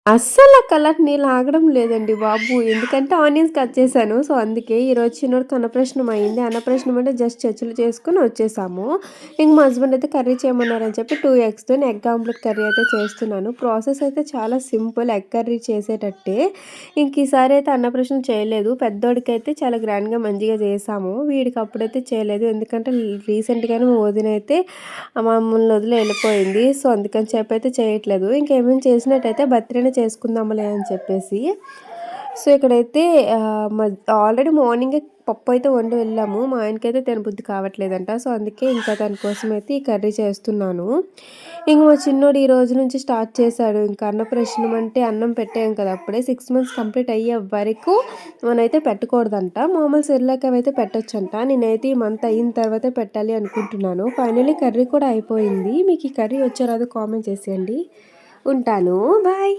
అస్సల కలర్‌ని లాగడం లేదండి బాబు. ఎందుకంటే ఆనియన్స్ కట్ చేశాను. సో, అందుకే ఈరోజు చిన్నోడికి అన్నప్రాసనం అయింది. అన్నప్రాసనం అంటే జస్ట్ చర్చలు చేసుకొని వచ్చేసాము. ఇంక మా హస్బెండ్ అయితే కర్రీ చేయమన్నారని చెప్పి 2 ఎగ్స్‌తోని ఎగ్ ఆమ్లెట్ కర్రీ అయితే చేస్తున్నాను. ప్రాసెస్ అయితే చాలా సింపుల్ ఎగ్ కర్రీ చేసేటట్టే. ఇంక ఈసారి అయితే అన్నప్రాసనం చేయలేదు. పెద్దోడికైతే చాలా గ్రాండ్‌గా మంచిగా చేశాము. వీడికి అప్పుడైతే చేయలేదు. ఎందుకంటే రీసెంట్‌గానే మా వదిన అయితే మమ్మల్ని వదిలి వెళ్ళిపోయింది. సో, అందుకని చెప్పైతే చేయట్లేదు. ఇంకేమైనా చేసినట్టయితే బర్త్‌డేనే చేసుకుందాంలే అని చెప్పేసి. సో, ఇక్కడైతే ఆల్రెడీ మార్నింగే పప్పయితే వండి వెళ్ళాము. మా ఆయనకైతే తినబుద్ధి కావట్లేదంట. సో, అందుకే ఇంకా తన కోసమైతే ఈ కర్రీ చేస్తున్నాను. ఇంక మా చిన్నోడు ఈ రోజు నుంచి స్టార్ట్ చేశాడు. ఇంకా అన్నప్రాసనం అంటే అన్నం పెట్టాం కదా! అప్పుడే 6 మంత్స్ కంప్లీట్ అయ్యే వరకు మనమైతే పెట్టకూడదంట. మామూలు సెర్లాక్ అవైతే పెట్టొచ్చంట. నేనైతే ఈ మంత్ అయిన తర్వాతే పెట్టాలి అనుకుంటున్నాను. ఫైనల్లీ కర్రీ కూడా అయిపోయింది. మీకు ఈ కర్రీ వచ్చో రాదో కామెంట్ చేసేయండి. ఉంటాను. బాయ్.